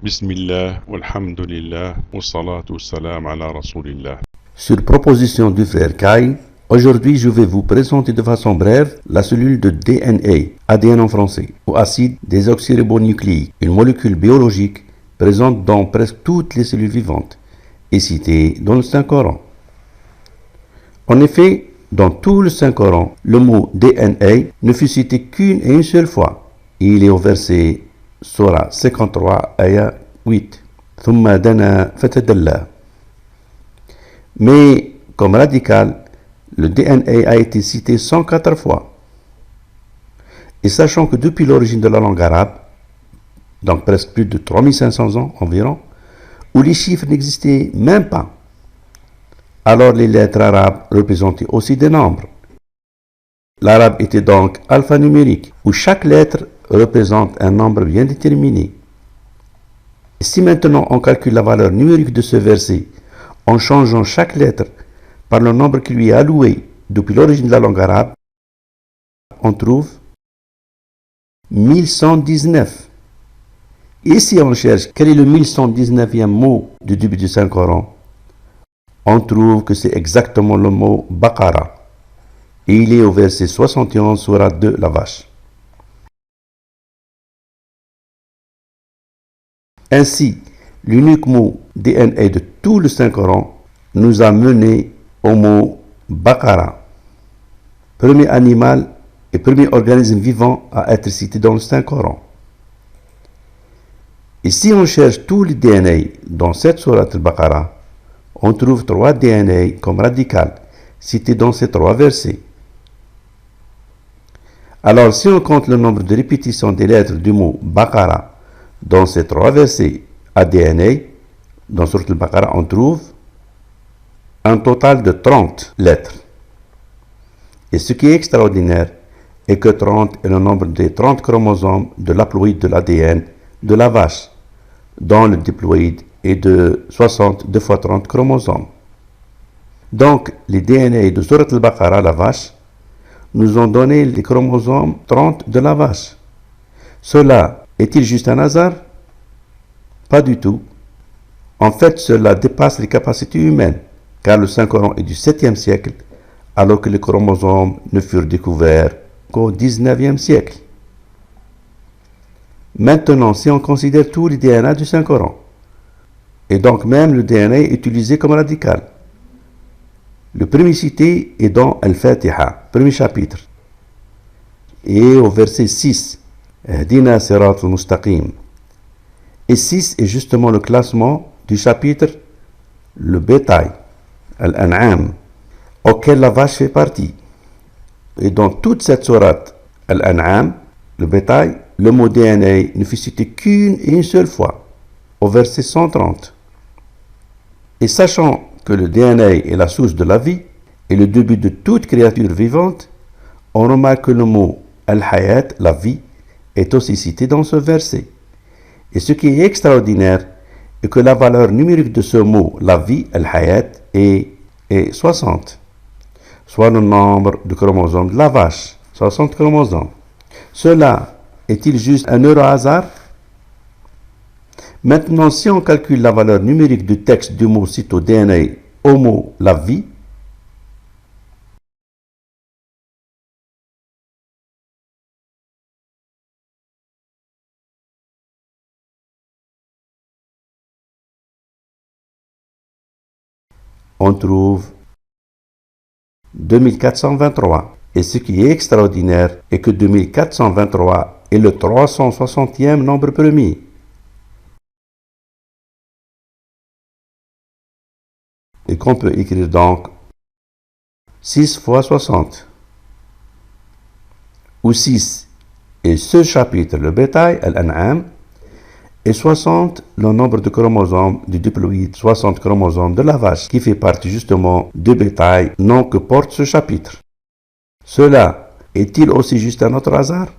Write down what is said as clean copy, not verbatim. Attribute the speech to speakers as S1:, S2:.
S1: Bismillah, walhamdulillah, wassalatu wassalam ala rasulillah.
S2: Sur proposition du frère Kai, aujourd'hui je vais vous présenter de façon brève la cellule de DNA, ADN en français, ou acide désoxyribonucléique, une molécule biologique présente dans presque toutes les cellules vivantes et citée dans le Saint-Coran. En effet, dans tout le Saint-Coran, le mot DNA ne fut cité qu'une et une seule fois. Il est au verset Surah 53, ayah 8. ثم دنا فتدلى. Mais comme radical, le DNA a été cité 104 fois. Et sachant que depuis l'origine de la langue arabe, donc presque plus de 3500 ans environ, où les chiffres n'existaient même pas, alors les lettres arabes représentaient aussi des nombres. L'arabe était donc alphanumérique, où chaque lettre représente un nombre bien déterminé. Et si maintenant on calcule la valeur numérique de ce verset en changeant chaque lettre par le nombre qui lui est alloué depuis l'origine de la langue arabe, on trouve 1119. Et si on cherche quel est le 1119e mot du début du Saint-Coran, on trouve que c'est exactement le mot Baqara. Et il est au verset 71, Surah 2, la vache. Ainsi, l'unique mot DNA de tout le Saint-Coran nous a mené au mot Baqara, premier animal et premier organisme vivant à être cité dans le Saint-Coran. Et si on cherche tous les DNA dans cette sourate al-Baqara, on trouve 3 DNA comme radical cités dans ces 3 versets. Alors, si on compte le nombre de répétitions des lettres du mot Baqara dans ces 3 versets ADNA, dans Sourate al-Baqara, on trouve un total de 30 lettres. Et ce qui est extraordinaire est que 30 est le nombre des 30 chromosomes de l'haploïde de l'ADN de la vache, dont le diploïde est de 62 fois 30 chromosomes. Donc, les DNA de Sourate al-Baqara, la vache, nous ont donné les chromosomes 30 de la vache. Cela est-il juste un hasard? Pas du tout. En fait, cela dépasse les capacités humaines, car le Saint-Coran est du 7e siècle, alors que les chromosomes ne furent découverts qu'au 19e siècle. Maintenant, si on considère tous les DNA du Saint-Coran, et donc même le DNA utilisé comme radical, le premier cité est dans Al-Fatiha, premier chapitre, et au verset 6, Ihdina sirat al-mustaqim. Et 6 est justement le classement du chapitre le bétail, Al-An'am, auquel la vache fait partie. Et dans toute cette sourate Al-An'am, le bétail, le mot DNA ne fut cité qu'une et une seule fois, au verset 130. Et sachant que le DNA est la source de la vie et le début de toute créature vivante, on remarque que le mot Al-Hayat, la vie, est aussi cité dans ce verset. Et ce qui est extraordinaire est que la valeur numérique de ce mot, la vie, Al-Hayat, est 60, soit le nombre de chromosomes de la vache, 60 chromosomes. Cela est-il juste un heureux hasard? Maintenant, si on calcule la valeur numérique du texte du mot cité DNA au mot la vie, on trouve 2423. Et ce qui est extraordinaire est que 2423 est le 360e nombre premier. Et qu'on peut écrire donc 6 fois 60, où 6 est ce chapitre, le bétail, Al-An'am, et 60 le nombre de chromosomes du diploïde, 60 chromosomes de la vache, qui fait partie justement du bétail, nom que porte ce chapitre. Cela est-il aussi juste un autre hasard?